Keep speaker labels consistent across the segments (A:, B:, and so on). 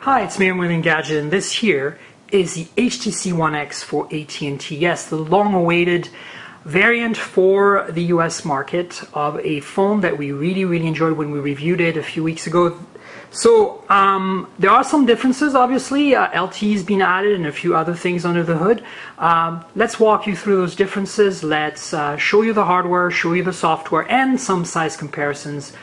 A: Hi, it's Miriam with Engadget, and this here is the HTC One X for AT&T. Yes, the long-awaited variant for the US market of a phone that we really enjoyed when we reviewed it a few weeks ago. So there are some differences, obviously. LTE has been added and a few other things under the hood. Let's walk you through those differences. Let's show you the hardware, show you the software, and some size comparisons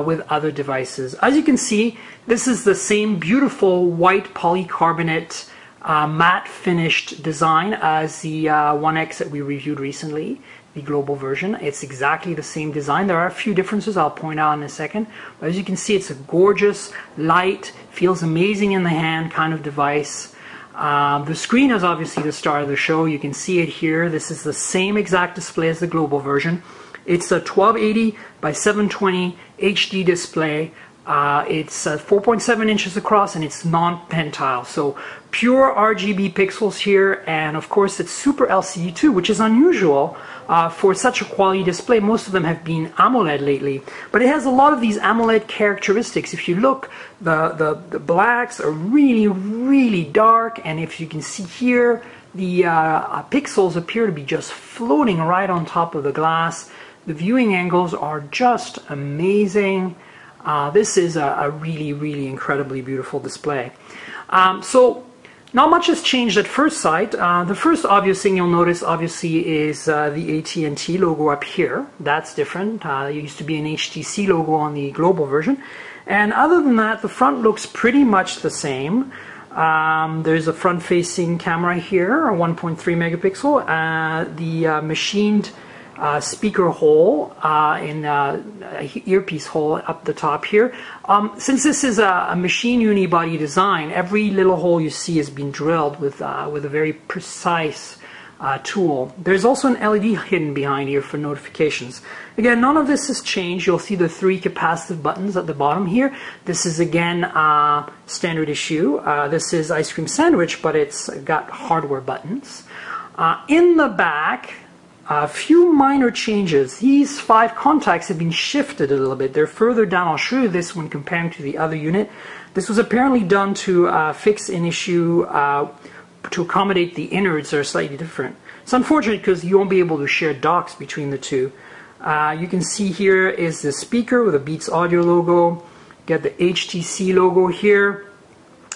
A: with other devices. As you can see, this is the same beautiful white polycarbonate matte finished design as the One X that we reviewed recently, the global version. It's exactly the same design. There are a few differences I'll point out in a second. But as you can see, it's a gorgeous, light, feels amazing in the hand kind of device. The screen is obviously the star of the show. You can see it here. This is the same exact display as the global version. It's a 1280 by 720 HD display. It's 4.7 inches across and it's non-pentile. So pure RGB pixels here, and of course it's Super LCD too, which is unusual for such a quality display. Most of them have been AMOLED lately, but it has a lot of these AMOLED characteristics. If you look, the blacks are really dark, and if you can see here, the pixels appear to be just floating right on top of the glass. The viewing angles are just amazing. This is a really incredibly beautiful display. So not much has changed at first sight. The first obvious thing you'll notice obviously is the AT&T logo up here. That's different. There used to be an HTC logo on the global version. And other than that, the front looks pretty much the same. There's a front-facing camera here, a 1.3 megapixel. The machined speaker hole in earpiece hole up the top here. Since this is a machine unibody design, every little hole you see has been drilled with a very precise tool. There's also an LED hidden behind here for notifications. Again, none of this has changed. You'll see the 3 capacitive buttons at the bottom here. This is again standard issue. This is ice cream sandwich, but it's got hardware buttons. In the back, a few minor changes. These 5 contacts have been shifted a little bit. They're further down. I'll show you this when comparing to the other unit. This was apparently done to fix an issue to accommodate the innards that are slightly different. It's unfortunate because you won't be able to share docks between the two. You can see here is the speaker with a Beats Audio logo. Get the HTC logo here.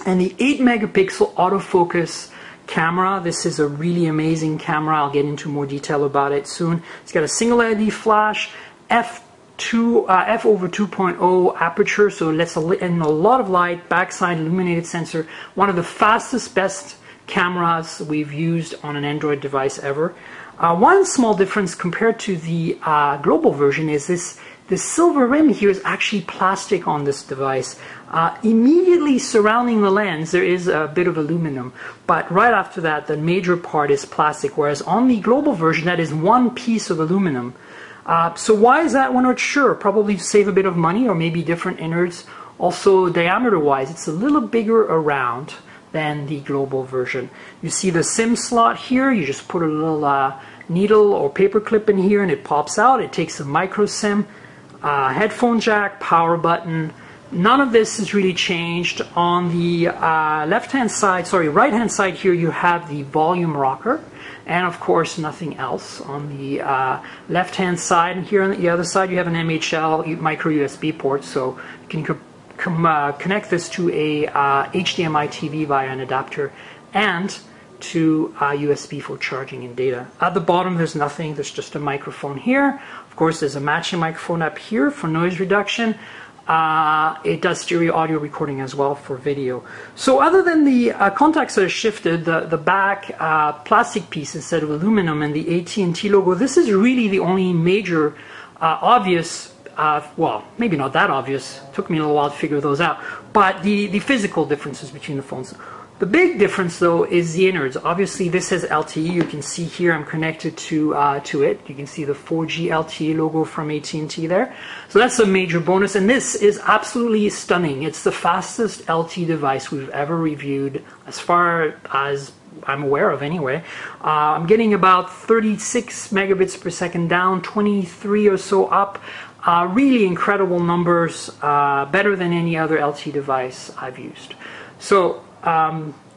A: And the 8 megapixel autofocus camera. This is a really amazing camera. I'll get into more detail about it soon. It's got a single LED flash, f over 2.0 aperture, so it lets in a lot of light, backside illuminated sensor. One of the fastest, best cameras we've used on an Android device ever. One small difference compared to the global version is the silver rim here is actually plastic on this device. Immediately surrounding the lens there is a bit of aluminum, but right after that the major part is plastic, whereas on the global version that is one piece of aluminum. So why is that? We're not sure. Probably to save a bit of money, or maybe different innards. Also diameter wise it's a little bigger around than the global version. You see the SIM slot here. You just put a little needle or paper clip in here and it pops out. It takes a micro SIM. Headphone jack, power button. None of this has really changed. On the right-hand side here you have the volume rocker, and of course nothing else. On the left-hand side, and here on the other side you have an MHL micro USB port, so you can connect this to a HDMI TV via an adapter and to USB for charging and data. At the bottom there's nothing. There's just a microphone here. Of course there's a matching microphone up here for noise reduction. It does stereo audio recording as well for video. So other than the contacts that are shifted, the back plastic piece instead of aluminum and the AT&T logo, this is really the only major obvious, well, maybe not that obvious, took me a little while to figure those out, but the physical differences between the phones. The big difference though is the innards. Obviously this has LTE. You can see here I'm connected to it. You can see the 4G LTE logo from AT&T there. So that's a major bonus, and this is absolutely stunning. It's the fastest LTE device we've ever reviewed as far as I'm aware of anyway. I'm getting about 36 megabits per second down, 23 or so up. Really incredible numbers, better than any other LTE device I've used. So,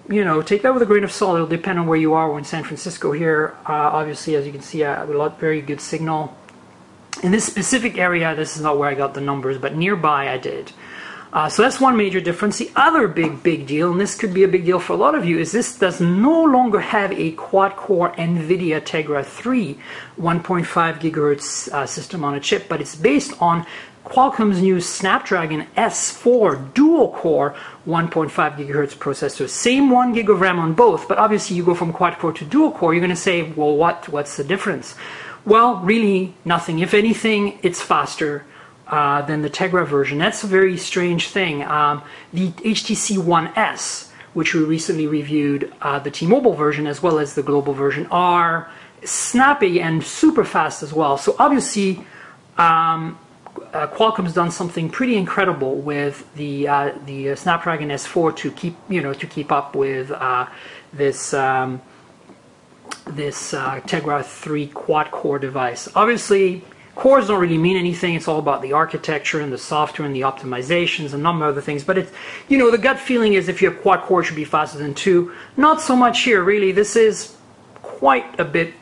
A: you know, take that with a grain of salt. It'll depend on where you are. We're in San Francisco here. Obviously, as you can see, very good signal. In this specific area, this is not where I got the numbers, but nearby I did. So that's one major difference. The other big deal, and this could be a big deal for a lot of you, is this does no longer have a quad-core NVIDIA Tegra 3 1.5 gigahertz system on a chip, but it's based on Qualcomm's new Snapdragon S4 dual-core 1.5 gigahertz processor. Same 1 gig of RAM on both, but obviously you go from quad-core to dual-core, you're going to say, well, what's the difference? Well, really nothing. If anything, it's faster than the Tegra version. That's a very strange thing. The HTC One S, which we recently reviewed, the T-Mobile version as well as the global version, are snappy and super fast as well. So obviously, Qualcomm's done something pretty incredible with the Snapdragon S4 to keep up with this Tegra 3 quad-core device. Obviously, cores don't really mean anything. It's all about the architecture and the software and the optimizations and a number of other things. But it's, you know, the gut feeling is if you have quad core, it should be faster than 2. Not so much here, really. This is quite a bit,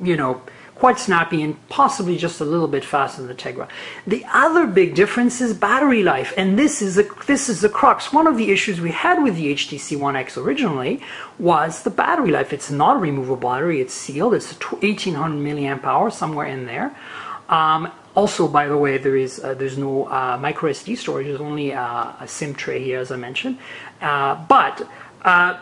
A: you know, quite snappy and possibly just a little bit faster than the Tegra. The other big difference is battery life, and this is the crux. One of the issues we had with the HTC One X originally was the battery life. It's not a removable battery, it's sealed. It's 1800 milliamp hours, somewhere in there. Also, by the way, there's no micro SD storage. There's only a SIM tray here, as I mentioned. But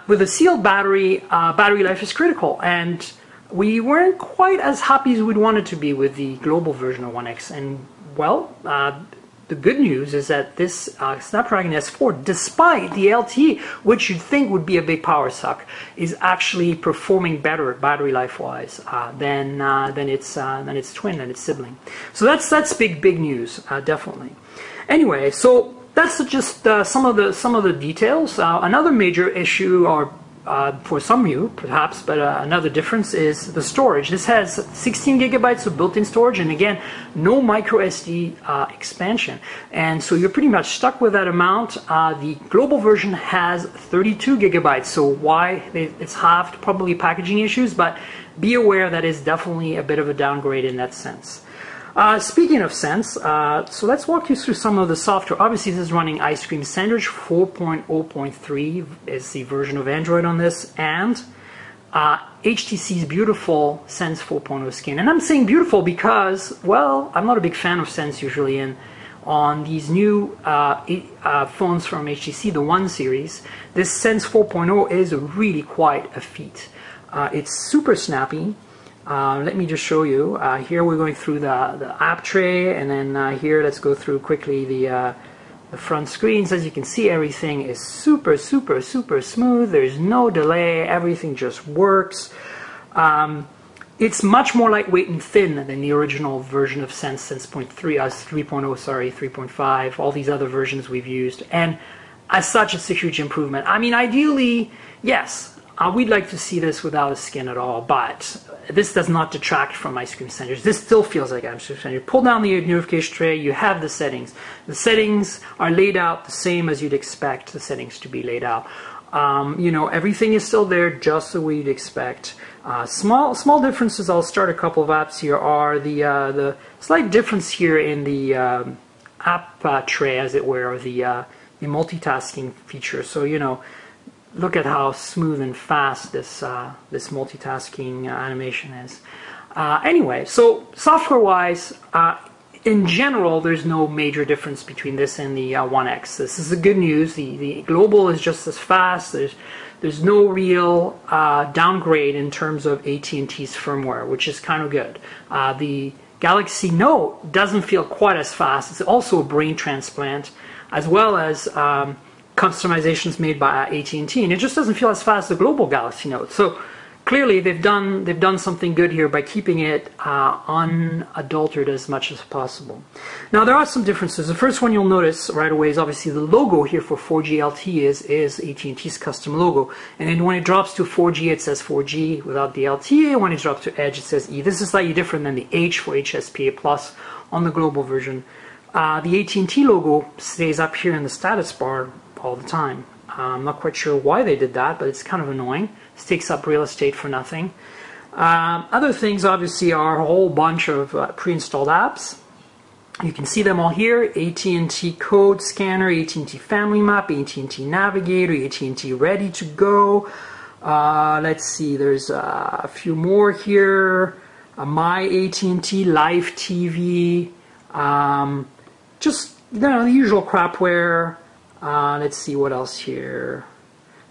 A: with a sealed battery, battery life is critical, and we weren't quite as happy as we'd wanted to be with the global version of One X. And, well, the good news is that this Snapdragon S4, despite the LTE, which you'd think would be a big power suck, is actually performing better battery life-wise than its twin, than its sibling. So that's big news, definitely. Anyway, so that's just some of the details. Another major issue, or for some of you, perhaps, but another difference is the storage. This has 16 gigabytes of built-in storage, and again, no micro SD expansion. And so you're pretty much stuck with that amount. The global version has 32 gigabytes, so why? It's halved, probably packaging issues, but be aware that is definitely a bit of a downgrade in that sense. Speaking of sense, so let's walk you through some of the software. Obviously, this is running Ice Cream Standard 4.0.3 is the version of Android on this, and HTC's beautiful Sense 4.0 skin. And I'm saying beautiful because, well, I'm not a big fan of Sense usually, and on these new phones from HTC, the One series, this Sense 4.0 is really quite a feat. It's super snappy. Let me just show you. Here we're going through the app tray, and then here let's go through quickly the front screens. As you can see, everything is super smooth. There's no delay. Everything just works. It's much more lightweight and thin than the original version of Sense 3.0, sorry, 3.5, all these other versions we've used. And as such, it's a huge improvement. I mean, ideally, yes, we'd like to see this without a skin at all, but this does not detract from Ice Cream Standards. This still feels like Ice Cream Standard. Pull down the notification tray, you have the settings. The settings are laid out the same as you'd expect the settings to be laid out. You know, everything is still there just the way you'd expect. Small differences, I'll start a couple of apps here, are the slight difference here in the app tray, as it were, or the multitasking feature. So, you know, look at how smooth and fast this multitasking animation is. Anyway, so software-wise, in general, there's no major difference between this and the One X. This is the good news. The global is just as fast. There's no real downgrade in terms of AT&T's firmware, which is kind of good. The Galaxy Note doesn't feel quite as fast. It's also a brain transplant, as well as customizations made by AT&T, and it just doesn't feel as fast as the global Galaxy Note. So clearly they've done something good here by keeping it unadulterated as much as possible. Now there are some differences. The first one you'll notice right away is obviously the logo here for 4G LTE is AT&T's custom logo, and then when it drops to 4G it says 4G without the LTE. When it drops to Edge it says E. This is slightly different than the H for HSPA Plus on the global version. The AT&T logo stays up here in the status bar all the time. I'm not quite sure why they did that, but it's kind of annoying. This takes up real estate for nothing. Other things obviously are a whole bunch of pre-installed apps. You can see them all here: AT&T Code Scanner, AT&T Family Map, AT&T Navigator, AT&T Ready to Go. Let's see, there's a few more here. My AT&T Live TV. Just, you know, the usual crapware. Let's see what else here.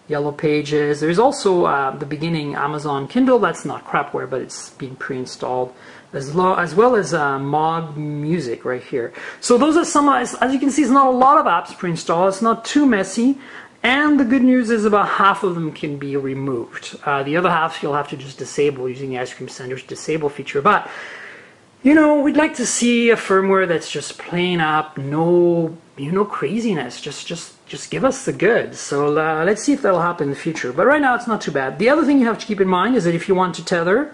A: Yellow Pages. There's also the beginning Amazon Kindle. That's not crapware, but it's being pre-installed, as well as Mog Music right here. So those are some, as you can see, it's not a lot of apps pre-installed. It's not too messy. And the good news is about half of them can be removed. The other half you'll have to just disable using the Ice Cream Center's disable feature. But, you know, we'd like to see a firmware that's just plain up, no craziness. Just give us the goods. So let's see if that'll happen in the future. But right now it's not too bad. The other thing you have to keep in mind is that if you want to tether,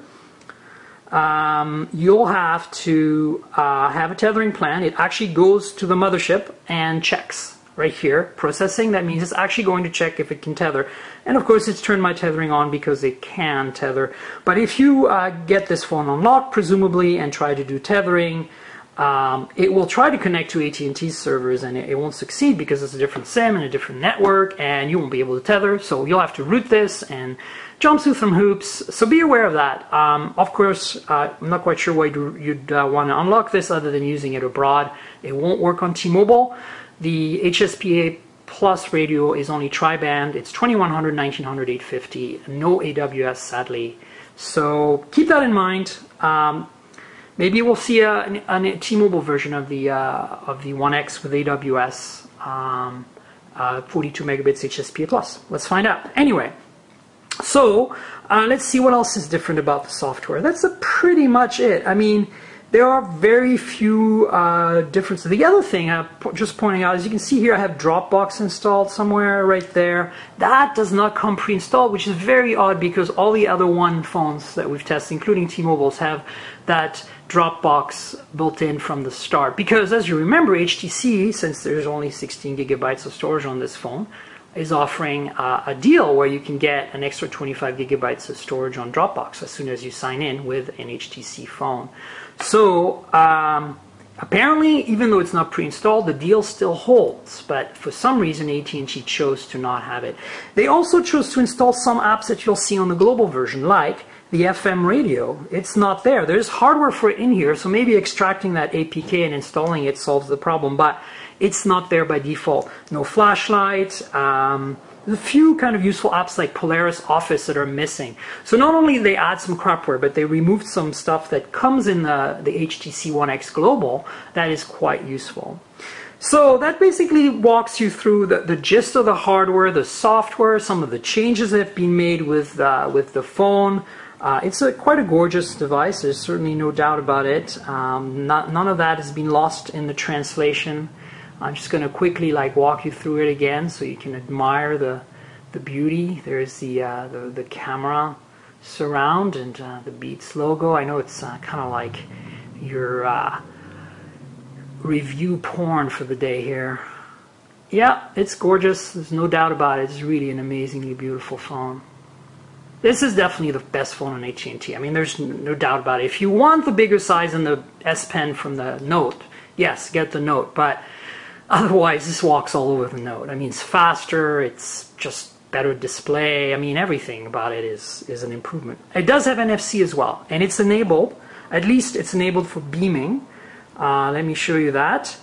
A: you'll have to have a tethering plan. It actually goes to the mothership and checks right here. Processing, that means it's actually going to check if it can tether. And of course it's turned my tethering on because it can tether. But if you get this phone unlocked, presumably, and try to do tethering, it will try to connect to AT&T's servers, and it won't succeed because it's a different SIM and a different network, and you won't be able to tether. So you'll have to root this and jump through some hoops. So be aware of that. Of course, I'm not quite sure why you'd want to unlock this other than using it abroad. It won't work on T-Mobile. The HSPA Plus radio is only tri-band. It's 2100, 1900, 850. No AWS, sadly. So keep that in mind. Maybe we'll see a T-Mobile version of the One X with AWS, 42 megabits HSPA plus. Let's find out. Anyway, so let's see what else is different about the software. That's pretty much it. I mean, there are very few differences. The other thing I'm just pointing out, as you can see here, I have Dropbox installed somewhere right there. That does not come pre-installed, which is very odd because all the other One phones that we've tested, including T-Mobile's, have that Dropbox built in from the start. Because as you remember, HTC, since there's only 16 gigabytes of storage on this phone, is offering a deal where you can get an extra 25 gigabytes of storage on Dropbox as soon as you sign in with an HTC phone. So apparently, even though it's not pre-installed, the deal still holds, but for some reason AT&T chose to not have it. They also chose to install some apps that you'll see on the global version, like the FM radio. It's not there. There's hardware for it in here, so maybe extracting that APK and installing it solves the problem, but it's not there by default. No flashlight. There's a few kind of useful apps like Polaris Office that are missing. So not only did they add some crapware, but they removed some stuff that comes in the HTC One X Global that is quite useful. So that basically walks you through the gist of the hardware, the software, some of the changes that have been made with the phone. It's quite a gorgeous device. There's certainly no doubt about it. None of that has been lost in the translation. I'm just going to quickly walk you through it again so you can admire the beauty. There's the camera surround and the Beats logo. I know it's kind of like your review porn for the day here. Yeah, it's gorgeous. There's no doubt about it. It's really an amazingly beautiful phone. This is definitely the best phone on AT&T. I mean, there's no doubt about it. If you want the bigger size and the S Pen from the Note, yes, get the Note. But otherwise, this walks all over the Note. I mean, it's faster. It's just better display. I mean, everything about it is an improvement. It does have NFC as well, and it's enabled. At least it's enabled for beaming. Let me show you that.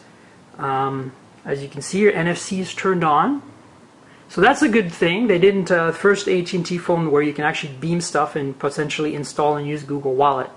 A: As you can see here, NFC is turned on. So that's a good thing. They didn't first AT&T phone where you can actually beam stuff and potentially install and use Google Wallet.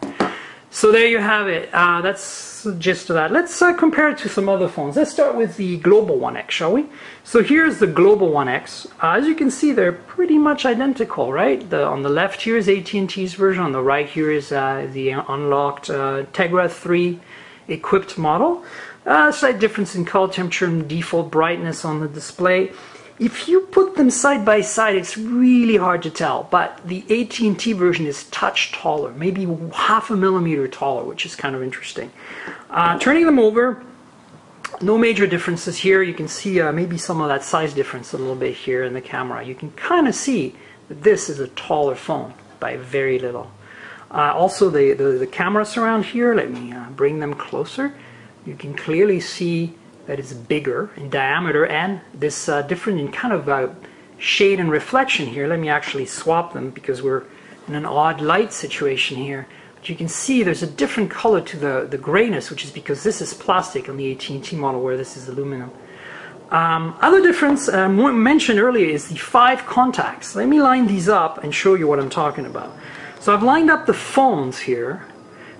A: So there you have it. That's the gist of that. Let's compare it to some other phones. Let's start with the Global One X, shall we? So here's the Global One X. As you can see, they're pretty much identical, right? On the left here is AT&T's version. On the right here is the unlocked Tegra 3 equipped model. Slight difference in color temperature and default brightness on the display. If you put them side by side, it's really hard to tell, but the AT&T version is touch taller, maybe 0.5 millimeter taller, which is kind of interesting. Turning them over, No major differences here. You can see maybe some of that size difference a little bit here in the camera. You can kind of see that this is a taller phone by very little. Also, the camera surround here, let me bring them closer. You can clearly see that it's bigger in diameter and this different in kind of shade and reflection here. Let me actually swap them because we're in an odd light situation here. But you can see there's a different color to the grayness, which is because this is plastic on the AT&T model where this is aluminum. Other difference mentioned earlier is the 5 contacts. Let me line these up and show you what I'm talking about. So I've lined up the phones here.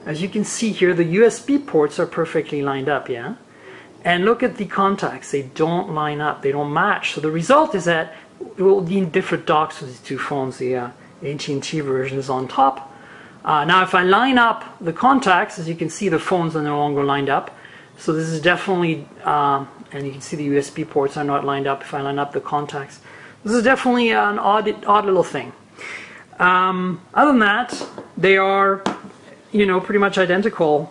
A: As you can see here, the USB ports are perfectly lined up, yeah? And look at the contacts. They don't line up. They don't match. So the result is that we'll need different docks for these two phones. The AT&T version is on top. Now if I line up the contacts, as you can see, the phones are no longer lined up. So this is definitely, and you can see the USB ports are not lined up if I line up the contacts. This is definitely an odd little thing. Other than that, they are, you know, pretty much identical,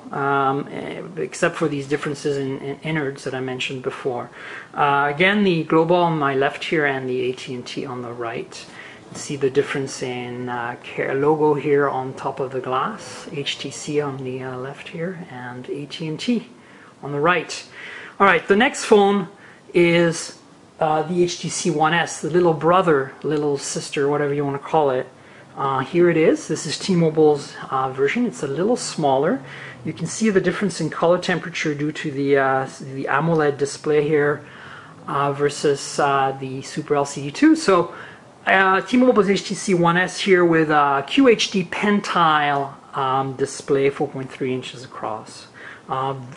A: except for these differences in innards that I mentioned before. Again, the Global on my left here and the AT&T on the right. You see the difference in logo here on top of the glass, HTC on the left here, and AT&T on the right. All right, the next phone is the HTC One S, the little brother, little sister, whatever you want to call it. Here it is. This is T-Mobile's version. It's a little smaller. You can see the difference in color temperature due to the AMOLED display here versus the Super LCD2. So T-Mobile's HTC One S here with a QHD pentile display, 4.3 inches across.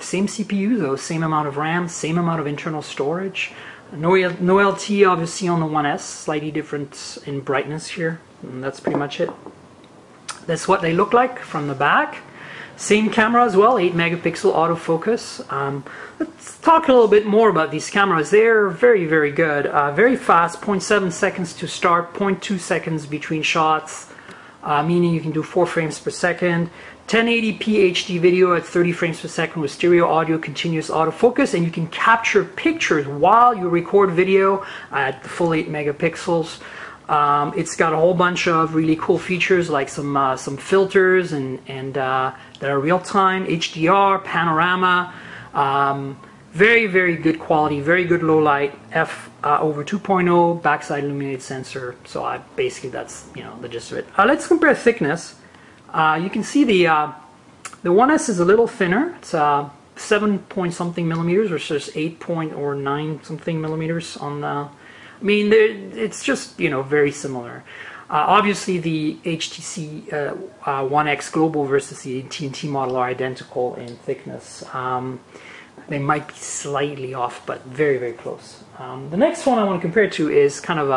A: Same CPU though, same amount of RAM, same amount of internal storage. No LT obviously on the One S, slightly different in brightness here. And that's pretty much it. That's what they look like from the back. Same camera as well, 8 megapixel autofocus. Let's talk a little bit more about these cameras. They're very, very good. Very fast, 0.7 seconds to start, 0.2 seconds between shots, meaning you can do 4 frames per second. 1080p HD video at 30 frames per second with stereo audio, continuous autofocus, and you can capture pictures while you record video at the full 8 megapixels. It's got a whole bunch of really cool features like some filters and that are real-time, HDR, panorama, very, very good quality, very good low light, f over 2.0, backside illuminated sensor. So basically that's, you know, the gist of it. Let's compare thickness. You can see the One S is a little thinner. It's 7 point something millimeters versus 8 point or 9 something millimeters on the. I mean, it's just, you know, very similar. Obviously, the HTC One X Global versus the AT&T model are identical in thickness. They might be slightly off, but very, very close. The next phone I want to compare it to is kind of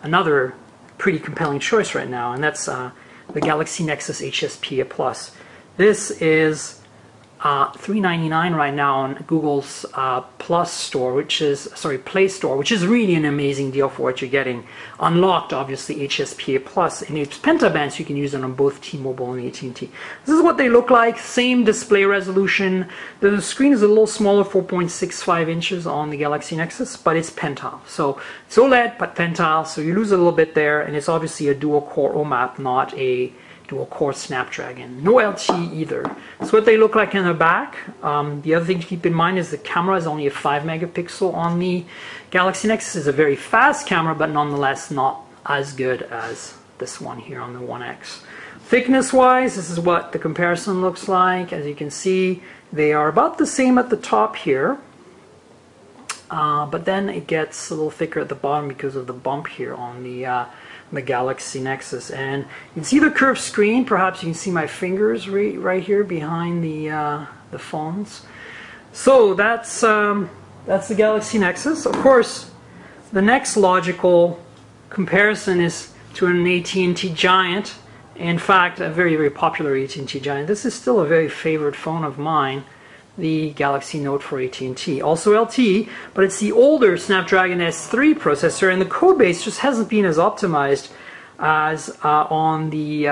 A: another pretty compelling choice right now, and that's the Galaxy Nexus HSPA Plus. This is $399 right now on Google's Plus store, which is Play Store, which is really an amazing deal for what you're getting. Unlocked, obviously, HSPA Plus, and it's pentaband, so you can use it on both T-Mobile and AT&T. This is what they look like. Same display resolution. The screen is a little smaller, 4.65 inches on the Galaxy Nexus, but it's pentile. So it's OLED, but pentile, so you lose a little bit there, and it's obviously a dual-core OMAP, not a dual-core Snapdragon. No LT either. That's what they look like in the back. The other thing to keep in mind is the camera is only a 5 megapixel on the Galaxy Nexus. It's a very fast camera, but nonetheless not as good as this one here on the One X. Thickness-wise, this is what the comparison looks like. As you can see, they are about the same at the top here. But then it gets a little thicker at the bottom because of the bump here on the Galaxy Nexus. And you can see the curved screen. Perhaps you can see my fingers right here behind the phones. So that's the Galaxy Nexus. Of course, the next logical comparison is to an AT&T Giant. In fact, a very, very popular AT&T Giant. This is still a very favorite phone of mine, the Galaxy Note for AT&T. Also LTE, but it's the older Snapdragon S3 processor, and the code base just hasn't been as optimized as on the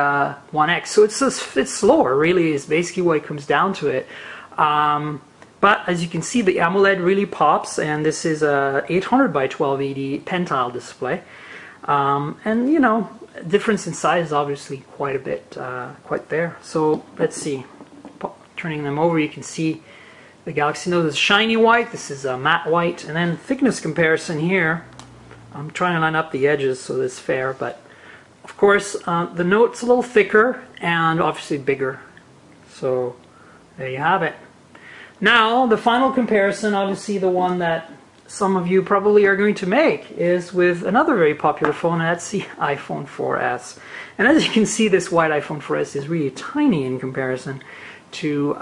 A: One X. So it's slower, really, is basically what it comes down to it. But But as you can see, the AMOLED really pops, and this is a 800 by 1280 pentile display. And you know, difference in size is obviously quite a bit, quite there. So let's see, turning them over, you can see the Galaxy Note is shiny white, this is a matte white, and then thickness comparison here. I'm trying to line up the edges so it's fair, but of course the Note's a little thicker and obviously bigger. So there you have it. Now the final comparison, obviously the one that some of you probably are going to make, is with another very popular phone, and that's the iPhone 4S. And as you can see, this white iPhone 4S is really tiny in comparison to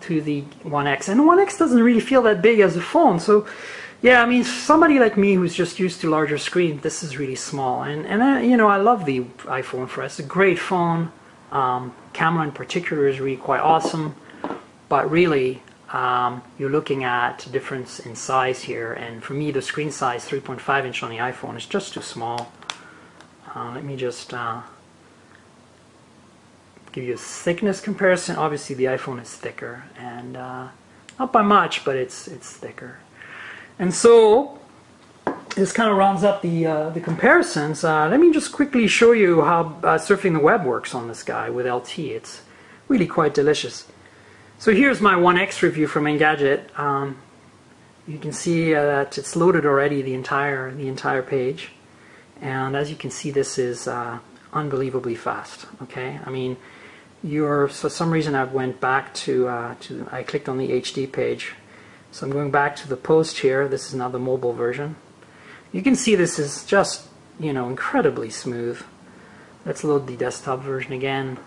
A: the One X. And the One X doesn't really feel that big as a phone. So yeah, I mean, somebody like me who's just used to larger screens, this is really small. And you know, I love the iPhone 4S. It's a great phone. Camera in particular is really quite awesome. But really, you're looking at a difference in size here, and for me the screen size 3.5 inch on the iPhone is just too small. Let me just give you a thickness comparison. Obviously the iPhone is thicker, and not by much, but it's thicker. And so this kind of rounds up the comparisons. Let me just quickly show you how surfing the web works on this guy with LT. It's really quite delicious. So here's my One X review from Engadget. You can see that it's loaded already, the entire page, and as you can see, this is unbelievably fast. Okay, I mean, for some reason I went back to I clicked on the HD page, so I'm going back to the post here. This is now the mobile version. You can see this is just, you know, incredibly smooth. Let's load the desktop version again.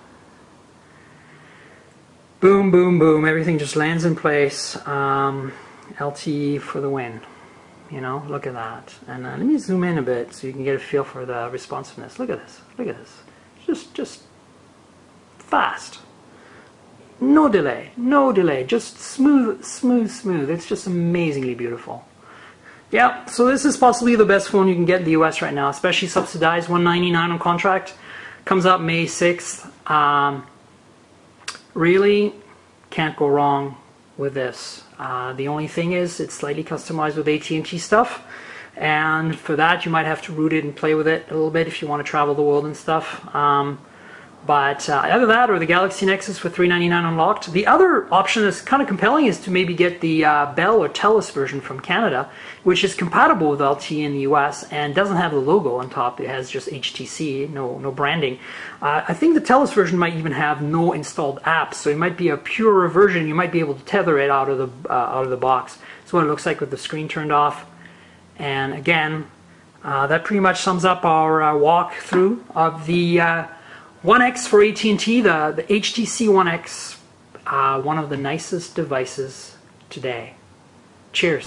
A: Boom, boom, boom, everything just lands in place. LTE for the win. You know, look at that. And let me zoom in a bit so you can get a feel for the responsiveness. Look at this, look at this. Just fast. No delay, no delay, just smooth, smooth, smooth. It's just amazingly beautiful. Yeah, so this is possibly the best phone you can get in the US right now, especially subsidized, $199 on contract. Comes out May 6th. Really can't go wrong with this. The only thing is it's slightly customized with AT&T stuff, and for that you might have to root it and play with it a little bit if you want to travel the world and stuff. But either that or the Galaxy Nexus for $399 unlocked. The other option that's kind of compelling is to maybe get the Bell or Telus version from Canada, which is compatible with LTE in the US and doesn't have the logo on top. It has just HTC, no branding. I think the Telus version might even have no installed apps, so it might be a purer version. You might be able to tether it out of the box. That's what it looks like with the screen turned off. And again, that pretty much sums up our walkthrough of the One X for AT&T, the HTC One X, one of the nicest devices today. Cheers.